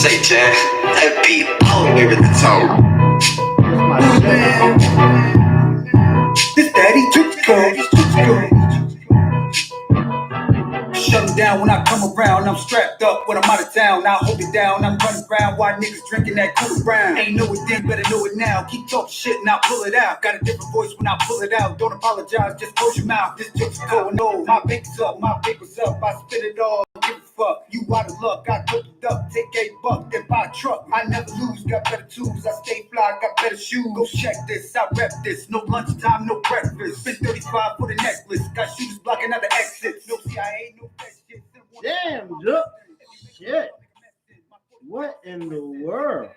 say, Chad, that beat all the way with the tone. This daddy took shut him down when I come around. I'm strapped up when I'm out of town. Now hold it down. I'm running around while niggas drinking that cool brown. Ain't know it then, better know it now. Keep talking shit and I'll pull it out. Got a different voice when I pull it out. Don't apologize, just close your mouth. This joke's going old. My bank's up, my paper's up. I spit it all. Give a fuck. You out of luck. I took it up. Take $8, then buy a truck. I never lose. Got better tools. I stay fly. Got better shoes. Go check this. I rep this. No lunchtime, no breakfast. Spent 35 for the necklace. Got shooters blocking out the exits. No CIA, no that shit. Damn, look. Shit. What in the world?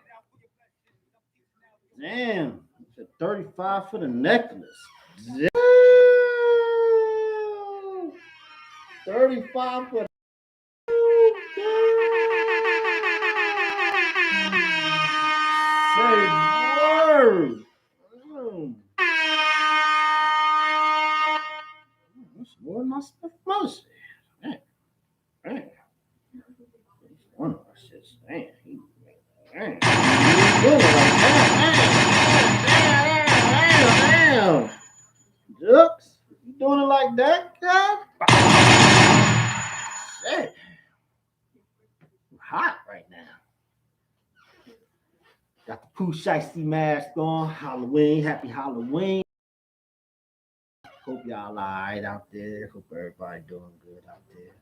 Damn. 35 for the necklace. Damn. 35 for the say word. That's more than my stuff mostly. Damn. One of our shits. Damn. Damn. Damn. Jux, you doing it like that, guy? Shit. Hot right now. Got the Pooh Shiesty mask on. Halloween. Happy Halloween. Hope y'all alright out there. Hope everybody doing good out there.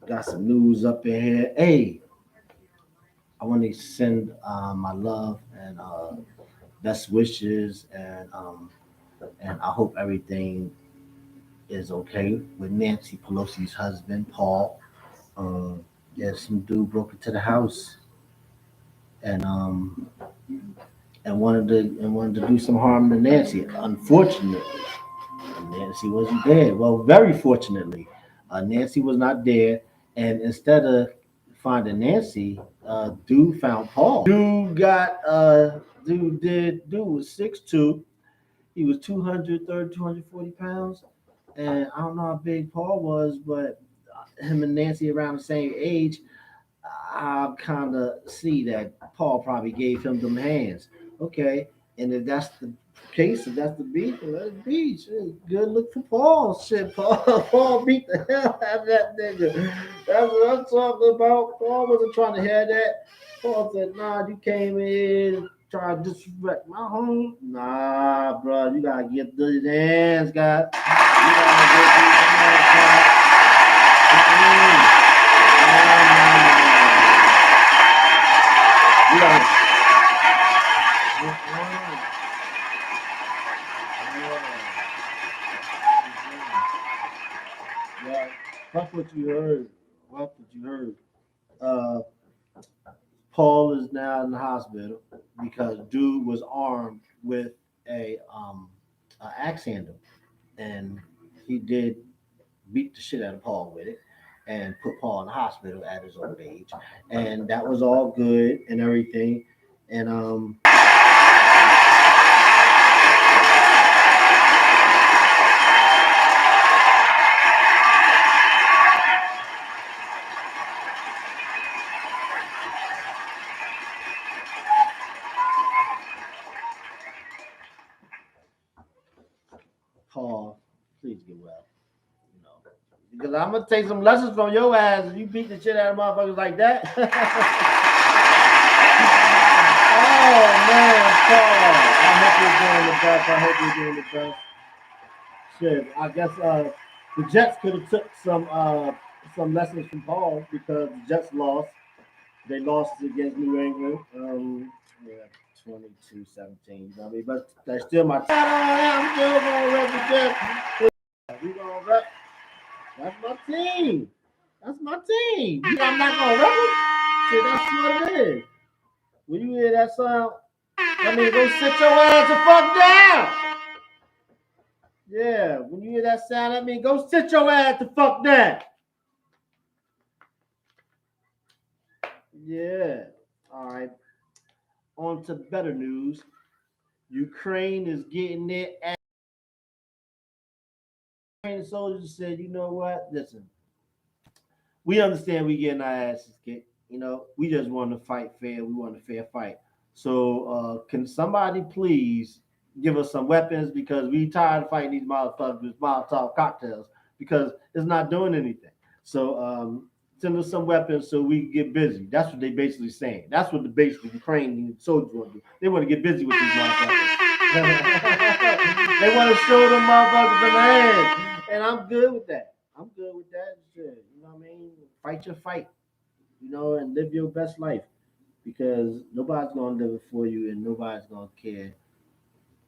Got some news up in here. Hey, I want to send my love and best wishes and I hope everything is okay with Nancy Pelosi's husband, Paul. Yeah, some dude broke into the house and wanted to do some harm to Nancy. Unfortunately, Nancy wasn't there. Well, very fortunately, Nancy was not there. And instead of finding Nancy, dude found Paul. Dude was 6'2". He was 230, 240 pounds. And I don't know how big Paul was, but him and Nancy around the same age. I kind of see that Paul probably gave him them hands. Okay, and if that's the case, if that's the beat, then let it be. Shit, good look for Paul. Shit, Paul, Paul beat the hell out of that nigga. That's what I'm talking about. Paul wasn't trying to hear that. Paul said, "Nah, you came in try to disrespect my home. Nah, bro, you gotta get these hands, guys. You gotta get these hands, guys. You gotta. Yeah, that's what you heard. That's what you heard. Uh, Paul is now in the hospital because dude was armed with a axe handle, and he did beat the shit out of Paul with it, and put Paul in the hospital at his old age, and that was all good and everything, and Paul, please get well. You know, because I'm gonna take some lessons from your ass if you beat the shit out of motherfuckers like that. Oh man, Paul. I hope you're doing the best. Shit, I guess the Jets could have took some lessons from Paul because the Jets lost. They lost against New England. Yeah, 22-17. You know what I mean? But that's still my team. I'm still gonna rep the Jets. We gonna rep. That's my team. That's my team. I'm not gonna rep them. Shit, that's what it is. When you hear that sound, I mean, go sit your ass the fuck down. Yeah, when you hear that sound, I mean, go sit your ass the fuck down. Yeah. All right. On to better news. Ukraine is getting it. Ukraine soldiers said, you know what? Listen, We understand we getting our asses kicked. You know, we just want to fight fair. We want a fair fight. So, can somebody please give us some weapons because we tired of fighting these motherfuckers with Molotov cocktails because it's not doing anything. So, send us some weapons so we can get busy. That's what they basically saying. That's what the basically Ukrainian soldiers want to do. They want to get busy with these motherfuckers. They want to show them motherfuckers in the hand, and I'm good with that. I'm good with that. Shit, you know what I mean? Fight your fight, you know, and live your best life because nobody's gonna live it for you, and nobody's gonna care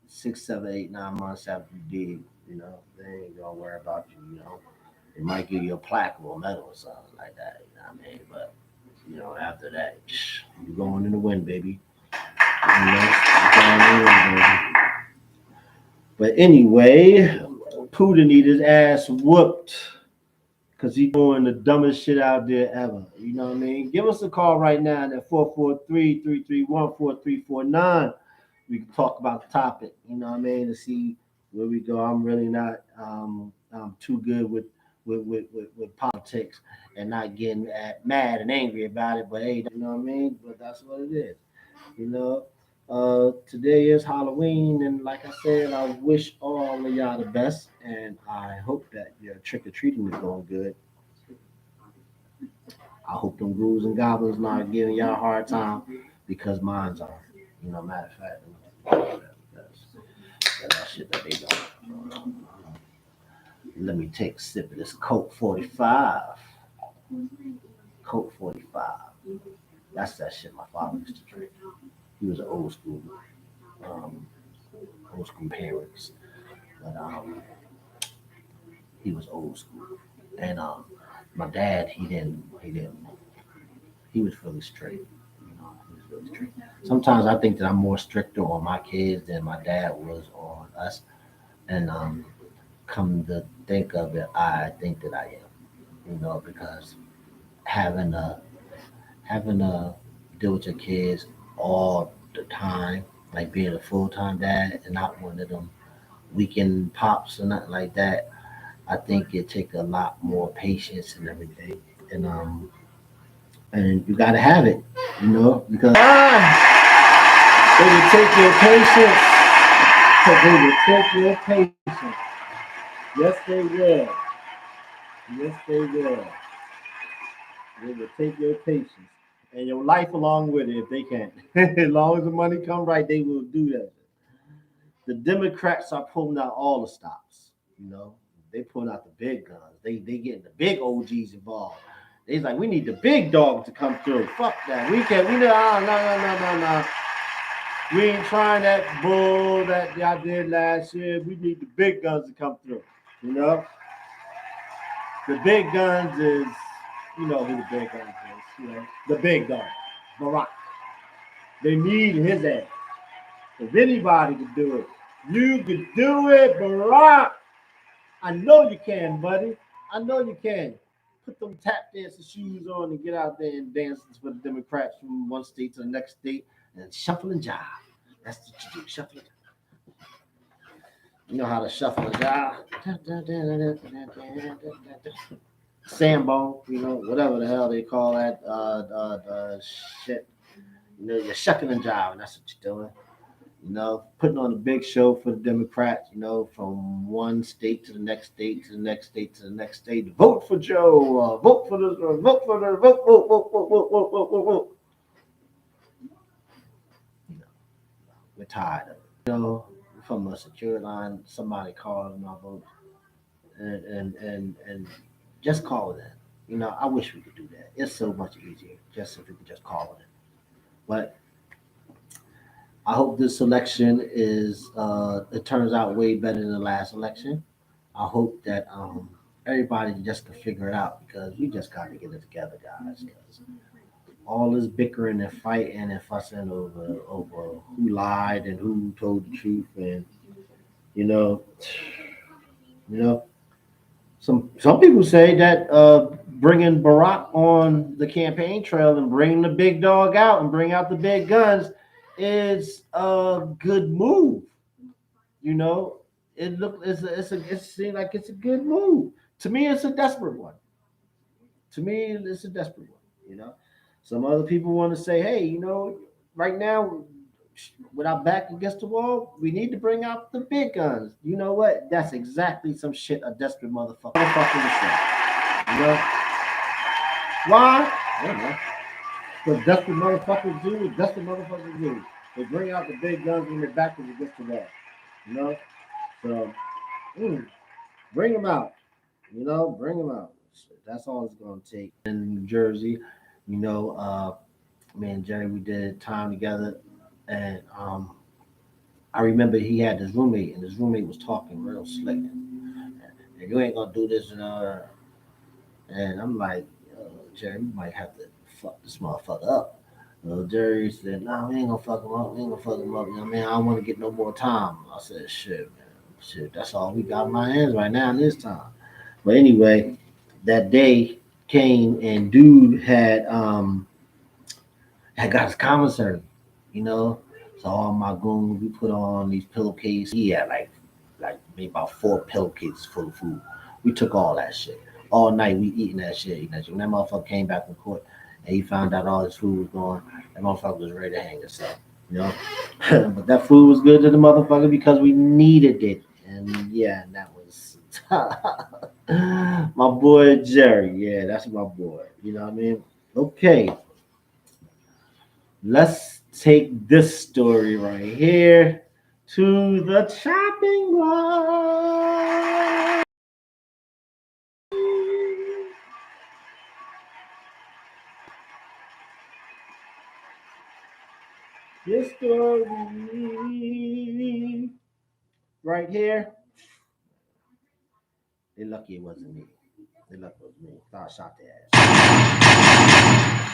6, 7, 8, 9 months after you did. You know, they ain't gonna worry about you. You know, they might give you a plaque or a medal or something like that. You know what I mean? But you know, after that, you're going in the wind, baby. You know, you're going in the wind, baby. But anyway, Putin need his ass whooped because he's doing the dumbest shit out there ever. You know what I mean? Give us a call right now at 443-331-4349. We can talk about the topic, you know what I mean, to see where we go. I'm really not too good with politics and not getting mad and angry about it. But hey, you know what I mean? But that's what it is. You know, today is Halloween, and like I said, I wish all of y'all the best, and I hope that your trick or treating is going good. I hope them ghouls and goblins not giving y'all a hard time because mine's are. You know, matter of fact, that shit that they don't. Let me take a sip of this Coke 45. Coke 45. That's that shit my father used to drink. He was an um, old school parents, but he was old school. And my dad, he was really straight. You know, he was really strict. Sometimes I think that I'm more stricter on my kids than my dad was on us. And come to think of it, I think that I am. You know, because having a having to deal with your kids all the time, like being a full time dad and not one of them weekend pops or nothing like that. I think it take a lot more patience and everything, and you gotta have it, you know, because they will take your patience. They will take your patience. Yes, they will. Yes, they will. They will take your patience and your life along with it if they can. As long as the money come right, they will do that. The Democrats are pulling out all the stops. You know, they pulling out the big guns. They getting the big OGs involved. They's like, we need the big dog to come through. Fuck that. We can. We know. Oh, no. We ain't trying that bull that y'all did last year. We need the big guns to come through. You know, the big guns is, you know who the big guns is. You know, the big dog, Barack. They need his ass. If anybody could do it, you could do it, Barack. I know you can, buddy. I know you can. Put them tap dancing shoes on and get out there and dance for the Democrats from one state to the next state and shuffle and jive. That's what you do, shuffle and jive. You know how to shuffle and jive? Sambo, you know, whatever the hell they call that shit. You know, you're shucking and jiving. That's what you're doing. You know, putting on a big show for the Democrats, you know, from one state to the next state to the next state to the next state. Vote for Joe, vote for this, vote for the vote. You know, we're tired of it. You know, from a secure line, somebody calling my vote and just call it in. You know, I wish we could do that. It's so much easier just if we could just call it in. But I hope this election is it turns out way better than the last election. I hope that everybody just can figure it out because we just got to get it together, guys. Because all this bickering and fighting and fussing over who lied and who told the truth, and you know, you know, some people say that bringing Barack on the campaign trail and bringing the big dog out and bring out the big guns is a good move. You know, it seems like it's a good move. To me, it's a desperate one. To me, it's a desperate one. You know, some other people want to say, hey, right now, with our back against the wall, we need to bring out the big guns. You know what? That's exactly some shit a desperate motherfucker would say. You know why? I don't know. What desperate motherfuckers do, what desperate motherfuckers do. They bring out the big guns when their back is against the wall. You know, so bring them out. Bring them out. That's all it's gonna take. In New Jersey, me and Jerry, we did time together, and I remember he had this roommate, and his roommate was talking real slick, and you ain't gonna do this, and I'm like, Jerry, you might have to fuck this motherfucker up. Jerry said, "Nah, we ain't gonna fuck him up. We ain't gonna fuck him up. You know what I mean? I don't want to get no more time." I said, "Shit, man, shit. That's all we got in my hands right now in this time." But anyway, that day came and dude had got his commissary, you know. So all my goons, we put on these pillowcases. He had like maybe about 4 pillowcases full of food. We took all that shit. All night we eating that shit. When that motherfucker came back from court and he found out all his food was gone, that motherfucker was ready to hang himself. You know? But that food was good to the motherfucker because we needed it. And yeah, and that was my boy Jerry. Yeah, that's my boy. You know what I mean? Okay. Let's take this story right here to the chopping block. This story right here. They lucky it wasn't me. They lucky it was me. Thought I shot their ass.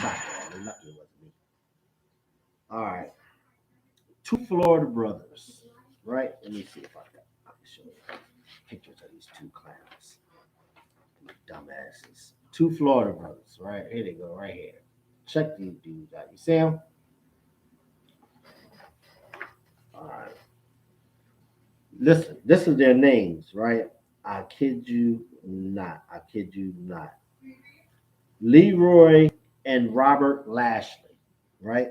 Shot their ass. They lucky it wasn't me. All right. 2 Florida brothers. Right? Let me see if I can show you pictures of these 2 clowns. Dumbasses. 2 Florida brothers. Right? Here they go. Right here. Check these dudes out. You see them? All right. Listen, this is their names, right? I kid you not. I kid you not. Leroy and Robert Lashley, right?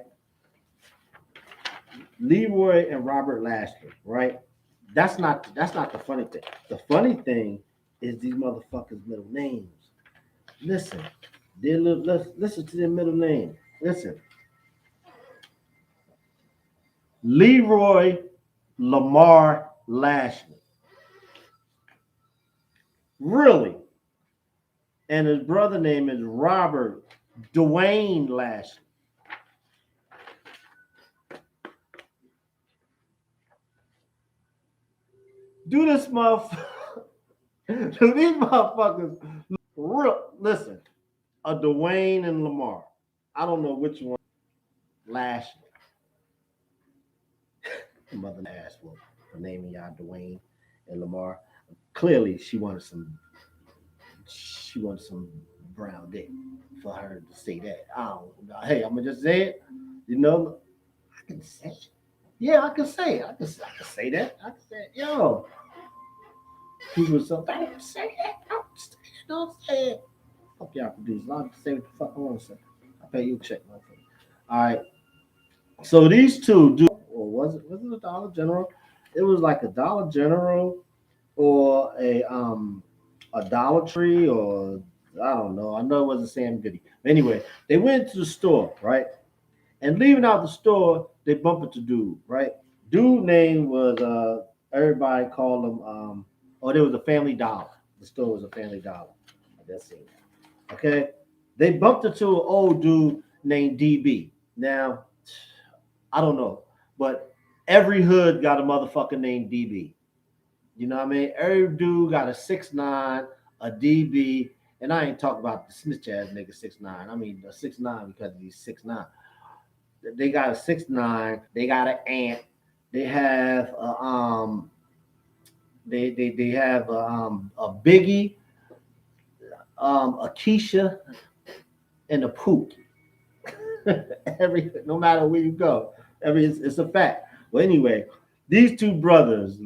Leroy and Robert Lashley, right? That's not the funny thing. The funny thing is these motherfuckers' middle names. Listen, listen to their middle name. Listen, Leroy Lamar Lashley. Really? And his brother name is Robert Dwayne Lashley. Do this motherfucker. Do these motherfuckers real? Listen, a Dwayne and Lamar. I don't know which one. Lashley. Mother ass for naming y'all Dwayne and Lamar. Clearly, she wanted some brown dick for her to say that. I don't know. Hey, I'm gonna just say it. I can say it. Yeah, I can say it. I can say that. I can say it. Yo, people so don't say that. Don't say it. Fuck y'all producers. I'll say what the fuck I want to say. I pay you a check, motherfucker. All right. So these two do, or was it a Dollar General? It was like a Dollar General or a Dollar Tree, or I don't know. I know it wasn't Sam Goody. Anyway, they went to the store, right? And leaving out the store, they bump into dude, right? Dude name was everybody called him there was a Family Dollar. The store was a Family Dollar. I just seen that. Okay. They bumped into an old dude named DB. Now, I don't know, but every hood got a motherfucker named DB. You know what I mean? Every dude got a 6'9", a DB, and I ain't talking about the snitch ass nigga 6'9". I mean a 6'9" because he's 6'9". They got a 6'9". They got an ant. They have they have a Biggie, a Keisha, and a Pook. No matter where you go, it's a fact. Well, anyway, these 2 brothers,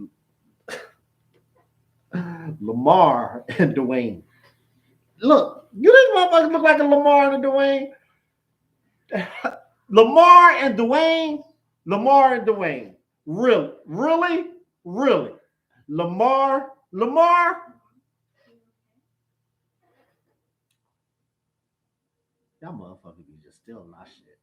Lamar and Dwayne. Look, you these motherfuckers look like a Lamar and a Dwayne. Lamar and Dwayne. Lamar and Dwayne. Really, really, really. Lamar. Y'all motherfuckers be just stealing my shit.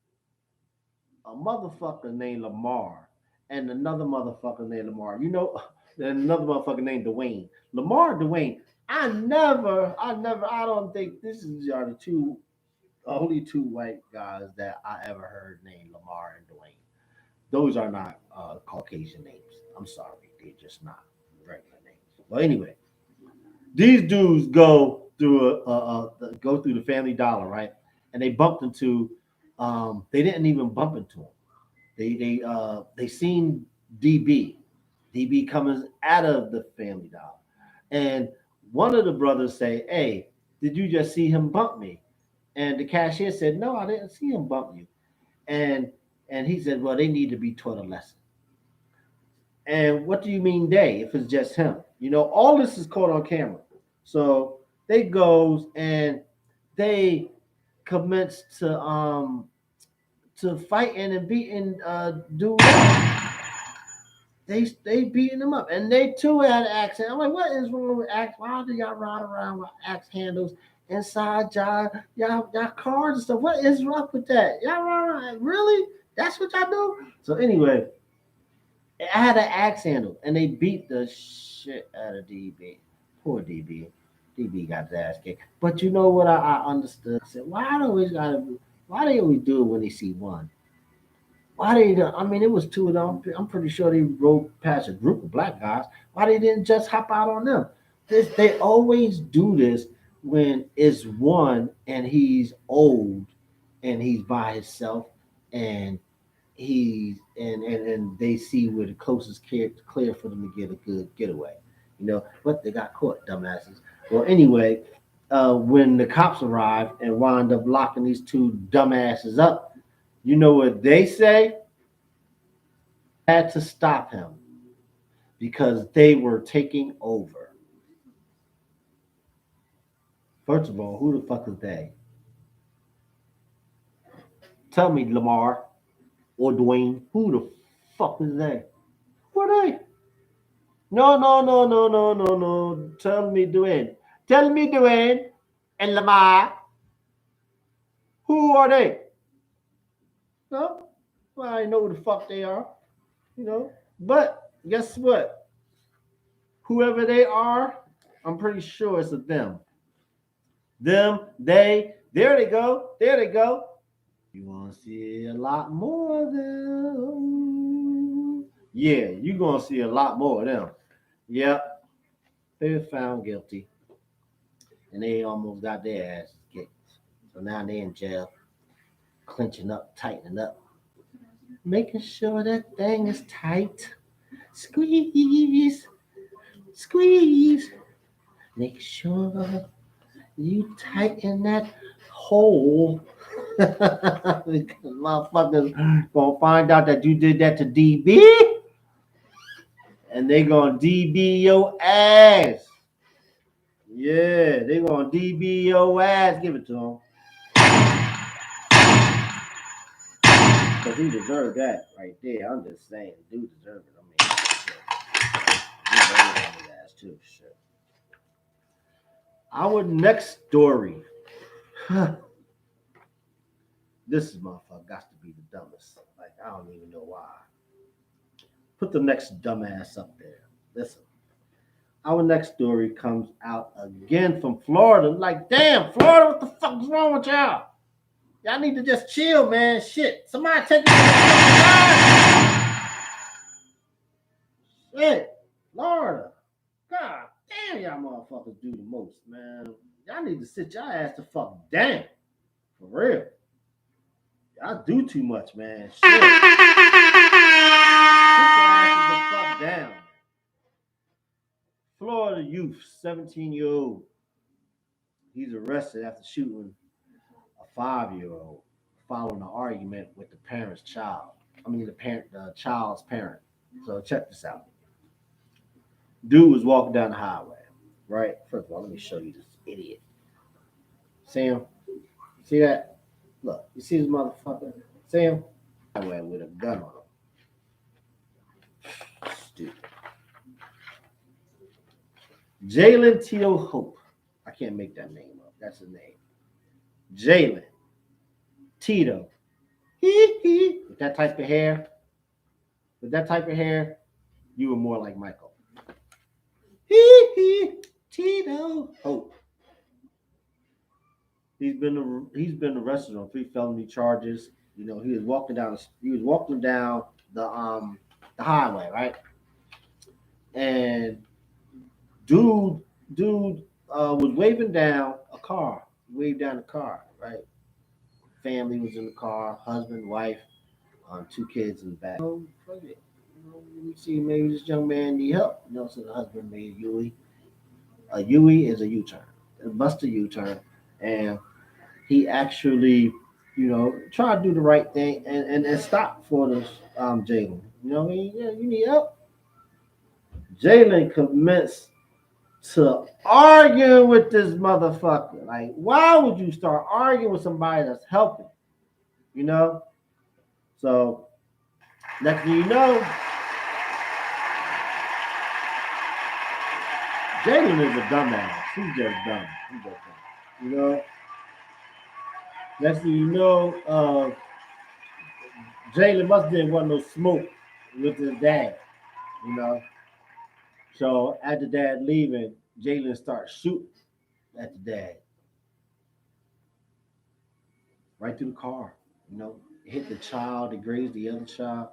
A motherfucker named Lamar and another motherfucker named Lamar. You know, and another motherfucker named Dwayne. Lamar and Dwayne. I don't think this is the only two white guys that I ever heard named Lamar and Dwayne. Those are not Caucasian names. I'm sorry, they're just not regular names. Well, anyway, these dudes go through the Family Dollar, right? And they bumped into. They didn't even bump into him. They seen DB, DB coming out of the Family Dollar, and one of the brothers say, "Hey, did you just see him bump me?" And the cashier said, "No, I didn't see him bump you." And he said, "Well, they need to be taught a lesson." And what do you mean they? If it's just him, all this is caught on camera. So they goes and they commence to fighting and beating dude. They beating him up, and they too had an accent. I'm like, what is wrong with axe? Why do y'all ride around with axe handles inside y'all cars and stuff? What is wrong with that? Y'all ride around, really? That's what y'all do? So anyway, I had an axe handle, and they beat the shit out of DB. Poor DB. DB got his ass kicked. But you know what I understood? I said, why they always do it when they see one? Why they don't? I mean, it was two of them. I'm pretty sure they rode past a group of black guys. Why they didn't just hop out on them? They always do this when it's one and he's old and he's by himself and and they see where the closest clear for them to get a good getaway. But they got caught, dumbasses. Well, anyway, when the cops arrived and wound up locking these two dumbasses up, you know what they say? Had to stop him because they were taking over. First of all, who the fuck is they? Tell me, Lamar or Dwayne, who the fuck is they? Who are they? No, no, no, no, no, no, no. Tell me, Dwayne. Tell me, Dwayne and Lamar. Who are they? No, well, I know who the fuck they are. But guess what? Whoever they are, I'm pretty sure it's a them. Them, they, there they go. There they go. You want to see a lot more of them. Yeah, you're going to see a lot more of them. Yep. They were found guilty. And they almost got their asses kicked. So now they in jail, clenching up, tightening up, making sure that thing is tight. Squeeze, squeeze. Make sure you tighten that hole. Motherfuckers gonna find out that you did that to DB, and they gonna DB your ass. Yeah, they gonna DB your ass. Give it to him. Because he deserved that right there. I'm just saying, dude deserved it. I mean, shit. He deserved his ass too. Shit. Our next story. This motherfucker got to be the dumbest. Like, I don't even know why. Put the next dumbass up there. Listen. Our next story comes out again from Florida. Like, damn, Florida, what the fuck is wrong with y'all? Y'all need to just chill, man. Shit. Somebody take it. Shit. Florida. God damn, y'all motherfuckers do the most, man. Y'all need to sit your ass the fuck down. For real. Y'all do too much, man. Shit. Sit your asses the fuck down. Florida youth, 17-year-old. He's arrested after shooting a 5-year-old following an argument with the child's parent. So check this out. Dude was walking down the highway, right? First of all, let me show you this idiot. Sam, see that? Look, you see this motherfucker? Sam, I went with a gun on him. Stupid. Jalen Tito Hope. I can't make that name up. That's his name. Jalen Tito. With that type of hair, you were more like Michael. Tito Hope. He's been arrested on 3 felony charges. You know, he was walking down the highway, right? And dude was waving down a car. Waved down the car, right? Family was in the car, husband, wife, 2 kids in the back. Oh, fuck it. You know, let me see, maybe this young man need help. You know, so the husband made a Yui. A Yui is a U-turn. A bust a U-turn. And he actually, you know, tried to do the right thing and stop for this Jalen. You know what I mean? Yeah, you need help. Jalen commenced to argue with this motherfucker. Like, why would you start arguing with somebody that's helping? You know? So, next thing you know, Jalen is a dumbass. He's just dumb. You know? Next thing you know, Jalen must didn't want no smoke with his dad. You know? So, after dad leaving, Jalen starts shooting at the dad. Right through the car. You know? It hit the child, it grazed the other child.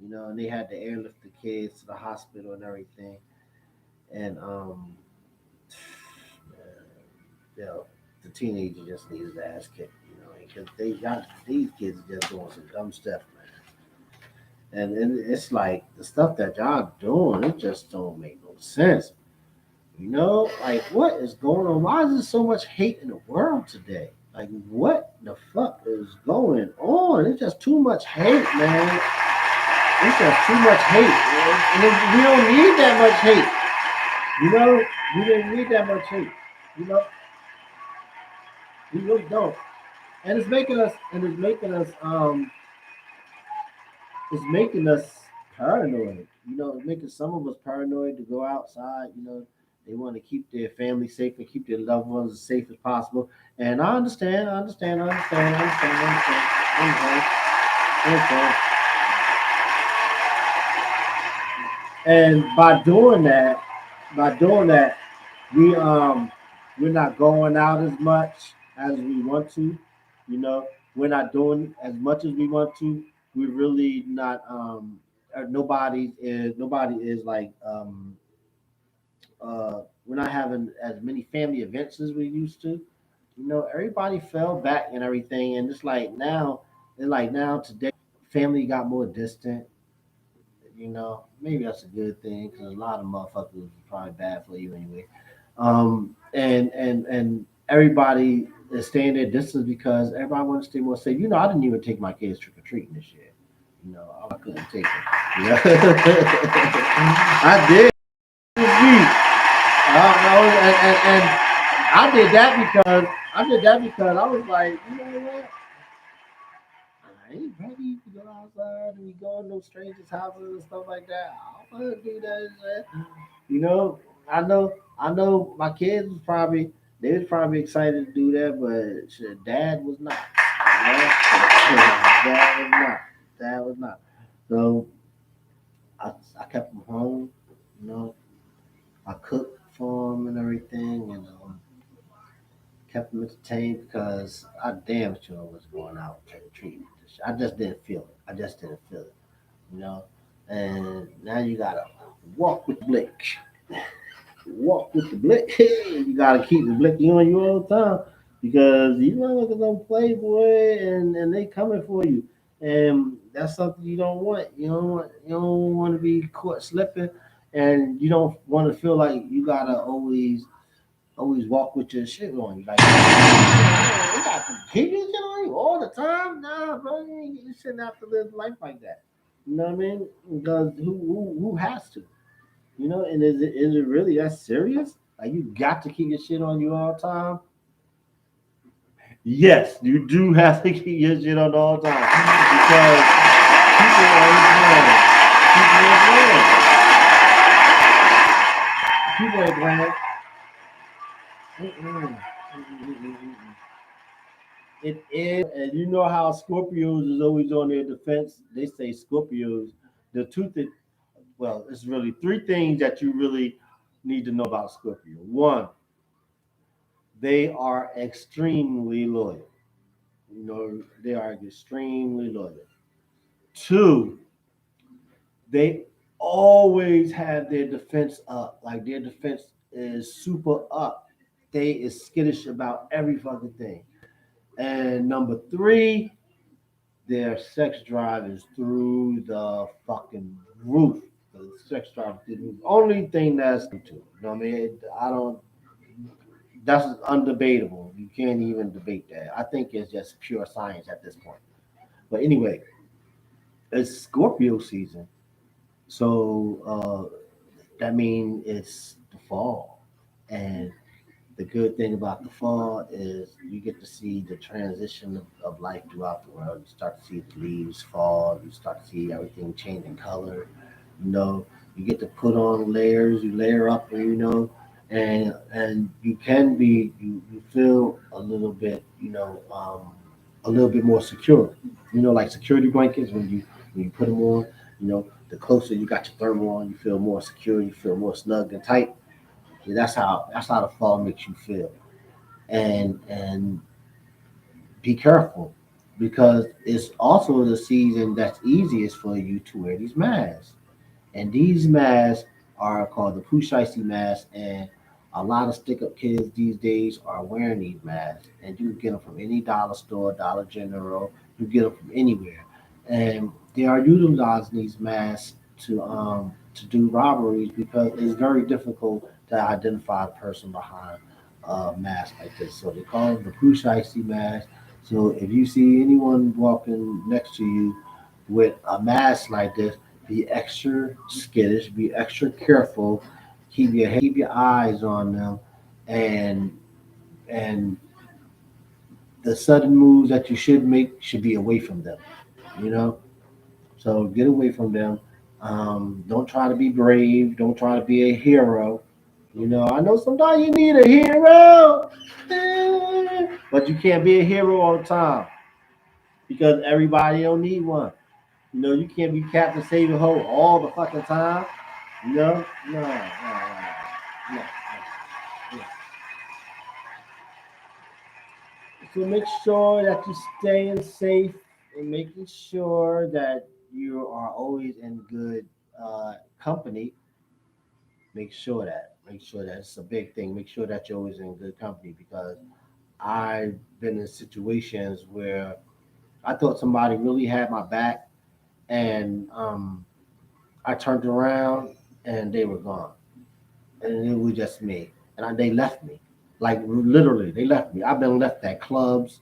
You know, and they had to airlift the kids to the hospital and everything. And you know, the teenager just needs his ass kicked, you know, because these kids are just doing some dumb stuff, man. And it's like the stuff that y'all doing, it just don't make no sense. You know, like what is going on? Why is there so much hate in the world today? Like what the fuck is going on? It's just too much hate, man. It's just too much hate, man. And we don't need that much hate. You know, we didn't need that much hate. You know, we really don't. And it's making us paranoid. You know, it's making some of us paranoid to go outside. You know, they want to keep their family safe and keep their loved ones as safe as possible. And I understand. And by doing that, we're not going out as much as we want to. You know, we're not doing as much as we want to. We're really not. Nobody is like we're not having as many family events as we used to. You know, everybody fell back and everything, and it's like now today, family got more distant. You know, maybe that's a good thing because a lot of motherfuckers are probably bad for you anyway. And everybody is staying their distance because everybody wants to stay more safe. You know, I didn't even take my kids trick or treating this year. You know, I couldn't take them. You know? I did. And I did that because I was like, you know what? I ain't ready to go outside and we go in no strangers' houses and stuff like that. I don't want to do that shit. You know, I know my kids was probably they was probably excited to do that, but shit, dad was not. You know? Dad was not. Dad was not. So I kept them home. You know, I cooked for them and everything, and kept them entertained because I damn sure was going out trick or treating. I just didn't feel it. You know. And now you gotta walk with the blick. Walk with the blick. You gotta keep the blick on you all the time because you know they're gonna play, boy, and they coming for you. And that's something you don't want. You don't want to be caught slipping, and you don't want to feel like you gotta always walk with your shit on you. Like, you got to keep your shit on you all the time. Nah, bro, you shouldn't have to live life like that. You know what I mean? Because who has to? You know, and is it really that serious? Like you got to keep your shit on you all the time? Yes, you do have to keep your shit on all the time because people ain't playing. People ain't playing. People ain't playing. Mm-mm. Mm-mm. It is, and you know how Scorpios is always on their defense. They say Scorpios. The two things, well, it's really three things that you really need to know about Scorpio. One, they are extremely loyal. You know, they are extremely loyal. Two, they always have their defense up. Like their defense is super up. They is skittish about every fucking thing. And number three, their sex drive is through the fucking roof. The sex drive is through the roof. Only thing that's to, you know what I mean? I don't. That's undebatable. You can't even debate that. I think it's just pure science at this point. But anyway, it's Scorpio season, so that means it's the fall, and the good thing about the fall is you get to see the transition of life throughout the world. You start to see the leaves fall. You start to see everything change in color. You know, you get to put on layers. You layer up, you know, and you can be you feel a little bit, a little bit more secure. You know, like security blankets when you put them on. You know, the closer you got your thermal on, you feel more secure. You feel more snug and tight. Yeah, that's how the fall makes you feel. And be careful because it's also the season that's easiest for you to wear these masks. And these masks are called the Pusheisi masks, and a lot of stick up kids these days are wearing these masks. And you can get them from any dollar store, Dollar General, you get them from anywhere. And they are utilizing these masks to do robberies because it's very difficult to identify the person behind a mask like this. So they call them the Pusheisi mask. So if you see anyone walking next to you with a mask like this, be extra skittish, be extra careful, keep your eyes on them, and and the sudden moves that you should make should be away from them. You know, so get away from them. Don't try to be brave. Don't try to be a hero. You know, I know sometimes you need a hero, but you can't be a hero all the time because everybody don't need one. You know, you can't be Captain Save a Ho all the fucking time. No, no, no, no, no. So make sure that you're staying safe and making sure that you are always in good company. Make sure that it's a big thing. Make sure that you're always in good company because I've been in situations where I thought somebody really had my back, and I turned around and they were gone, and it was just me. They left me, like literally, they left me. I've been left at clubs.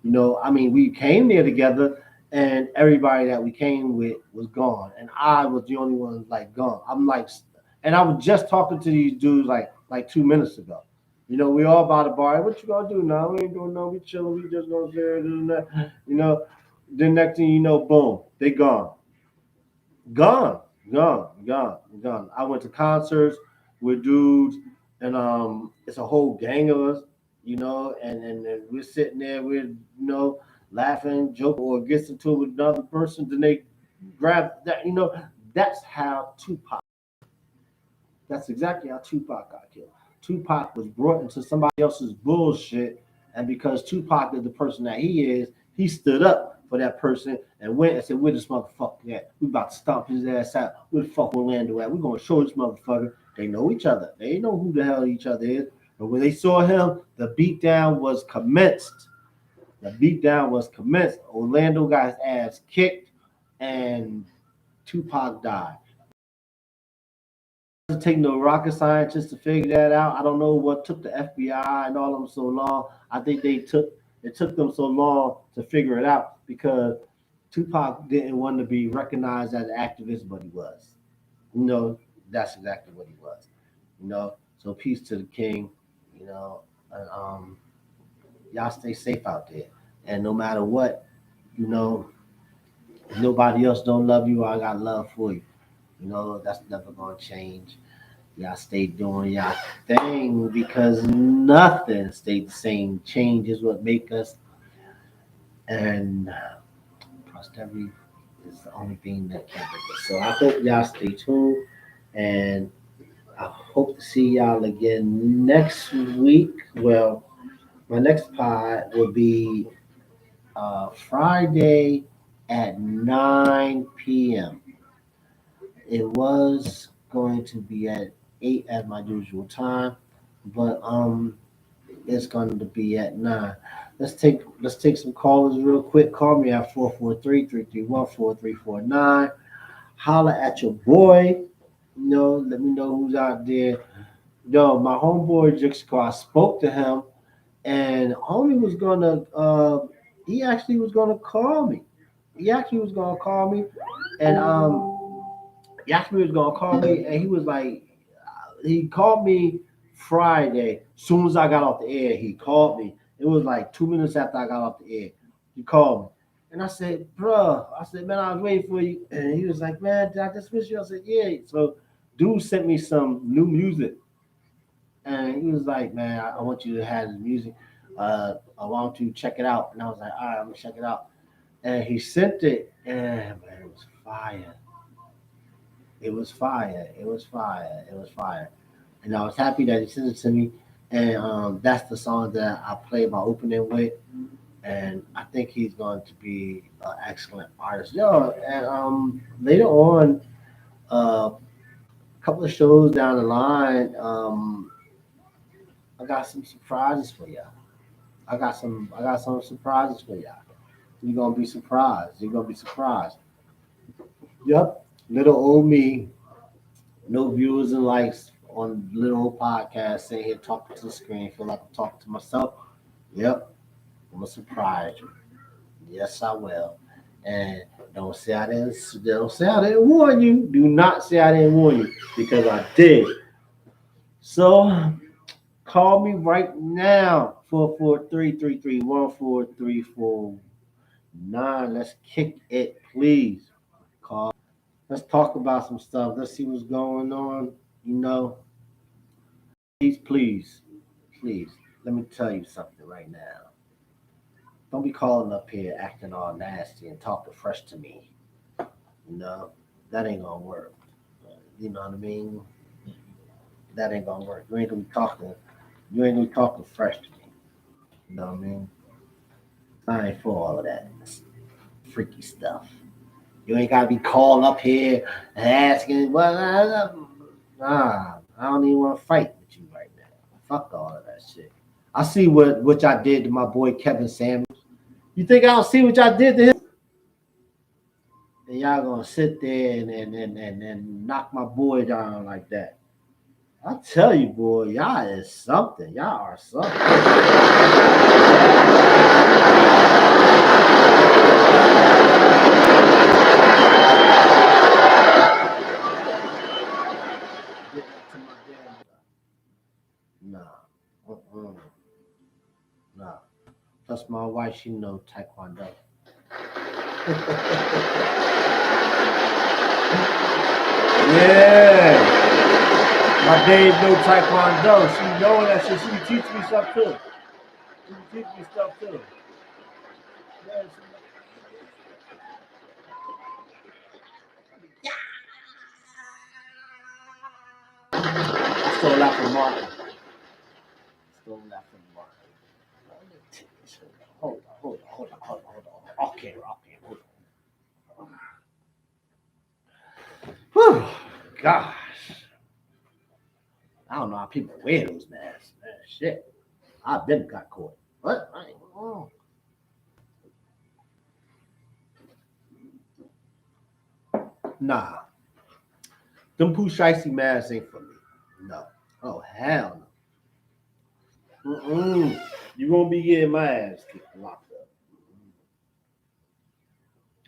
You know, I mean, we came there together, and everybody that we came with was gone, and I was the only one like gone. I'm like, and I was just talking to these dudes like 2 minutes ago. You know, we all by the bar. What you gonna do now? We ain't doing no. We chilling. We just gonna sit there doing that. You know, the next thing you know, boom, they gone. Gone, gone. I went to concerts with dudes, and it's a whole gang of us, you know, and we're sitting there, we're laughing, joking, or gets into it with another person, then they grab that, you know. That's how Tupac. That's exactly how Tupac got killed. Tupac was brought into somebody else's bullshit, and because Tupac is the person that he is, he stood up for that person and went and said, "Where this motherfucker at? We about to stomp his ass out. Where the fuck Orlando at? We gonna show this motherfucker." They know each other. They know who the hell each other is. But when they saw him, the beatdown was commenced. The beatdown was commenced. Orlando got his ass kicked, and Tupac died. Doesn't take no rocket scientist to figure that out. I don't know what took the FBI and all of them so long. I think it took them so long to figure it out because Tupac didn't want to be recognized as an activist, but he was. You know, that's exactly what he was. You know, so peace to the king. You know, and, y'all stay safe out there. And no matter what, you know, if nobody else don't love you, I got love for you. That's never gonna change. Y'all stay doing y'all thing because nothing stayed the same. Change is what make us, and prosperity is the only thing that can break us. So I hope y'all stay tuned, and I hope to see y'all again next week. Well, my next pod will be Friday at 9 p.m. It was going to be at 8 at my usual time, but it's going to be at 9. Let's take some callers real quick. Call me at 443-331-4349. Holla at your boy. Let me know who's out there. Yo, my homeboy Jixco, I spoke to him, and homie was gonna he actually was gonna call me. He actually was gonna call me, and he actually was gonna call me, and he was like, he called me Friday. Soon as I got off the air, he called me. It was like 2 minutes after I got off the air. He called me. And I said, bruh, man, I was waiting for you. And he was like, man, did I just miss you? I said, yeah. So dude sent me some new music. And he was like, man, I want you to have the music. I want you to check it out. And I was like, all right, I'm gonna check it out. And he sent it, and man, it was fire. It was fire. It was fire. It was fire. And I was happy that he sent it to me. And that's the song that I played my opening with. And I think he's going to be an excellent artist. Yo, and later on, a couple of shows down the line, I got some surprises for y'all. I got some surprises for y'all. You're gonna be surprised. You're gonna be surprised. Yep. Little old me, no viewers and likes on little old podcast, sitting here talking to the screen, feel like I'm talking to myself. Yep, I'm gonna surprise you. Yes, I will. And don't say I didn't warn you. Do not say I didn't warn you because I did. So call me right now. 443-331-4349. Let's kick it, please. Call. Let's talk about some stuff. Let's see what's going on. You know, please, let me tell you something right now. Don't be calling up here acting all nasty and talking fresh to me. You know, that ain't gonna work. You know what I mean? That ain't gonna work. You ain't gonna be talking fresh to me. You know what I mean? I ain't for all of that freaky stuff. You ain't gotta be calling up here and asking, nah, I don't even want to fight with you right now. Fuck all of that shit. I see what y'all did to my boy Kevin Samuels. You think I don't see what y'all did to him? And y'all gonna sit there and knock my boy down like that. I tell you, boy, y'all is something. Y'all are something. Nah. Uh-uh. Nah. Plus my wife, she know Taekwondo. Yeah. My Dave know Taekwondo. She know that shit. She can teach me stuff too. She can teach me stuff too. Yeah, I stole that from Martin. Hold on. Okay, hold on. Whew, gosh. I don't know how people wear those masks, man. Shit. I've been got caught. What? Nah. Them Pooh Shiesty masks ain't for me. No. Oh, hell no. You gonna be getting my ass kicked locked up.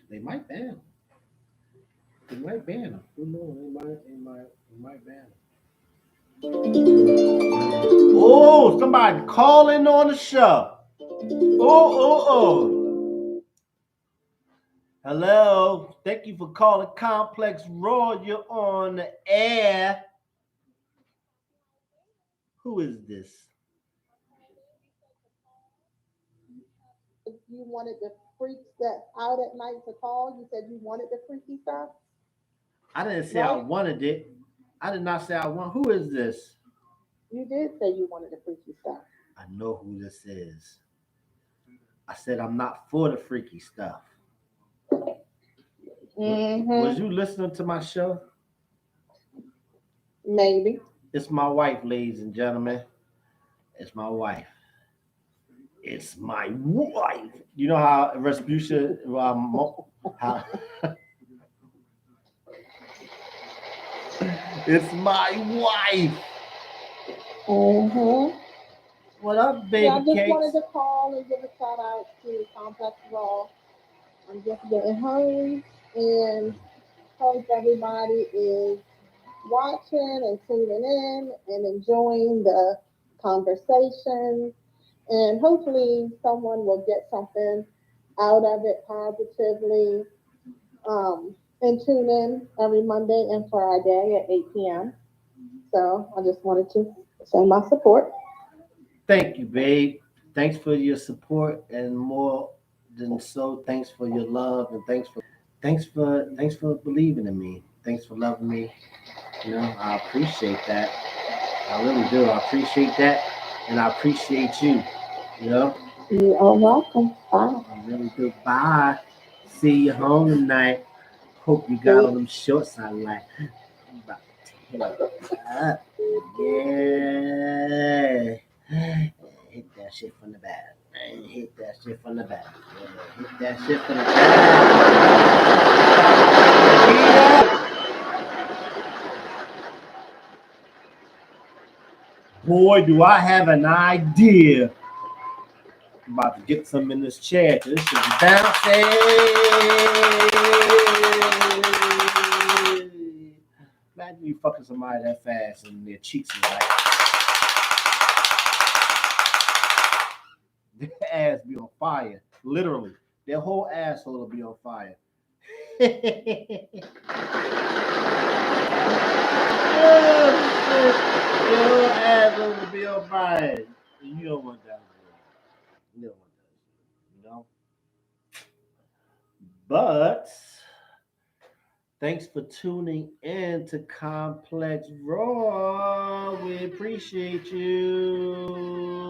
They might ban them. They might ban them. Who knows? They might ban them. Oh, somebody calling on the show. Oh. Hello. Thank you for calling Complex Raw. You're on the air. Who is this? You wanted the freaks that out at night to call. You said you wanted the freaky stuff, I didn't say I right? wanted it. I did not say I want. Who is this? You did say you wanted the freaky stuff. I know who this is. I said I'm not for the freaky stuff. Was Mm-hmm. you listening to my show? Maybe. It's my wife, ladies and gentlemen. It's my wife. It's my wife. You know how Respucia, how, it's my wife. Mm-hmm. What up, Yeah, I baby just wanted cakes? to call and give a shout out to Complex Raw. I'm just getting home and hope everybody is watching and tuning in and enjoying the conversation. And hopefully, someone will get something out of it positively. And tune in every Monday and Friday at 8 p.m. So I just wanted to send my support. Thank you, babe. Thanks for your support, and more than so, thanks for your love, and thanks for believing in me. Thanks for loving me. You know, I appreciate that. I really do. I appreciate that, and I appreciate you. You know, You are welcome. Bye. I really do. Bye. See you home tonight. Hope you got on See. them shorts I like. I'm about to tear up. Yeah. Hit that shit from the back. Hit that shit from the back. Yeah, hit that shit from the back. Boy, do I have an idea. I'm about to get some in this chair. This is bouncing. Imagine you fucking somebody that fast and their cheeks is like their ass be on fire. Literally. Their whole asshole will be on fire. Oh, shit. Their whole asshole will be on fire. You don't want that. You don't want that. You know? But thanks for tuning in to Complex Raw. We appreciate you.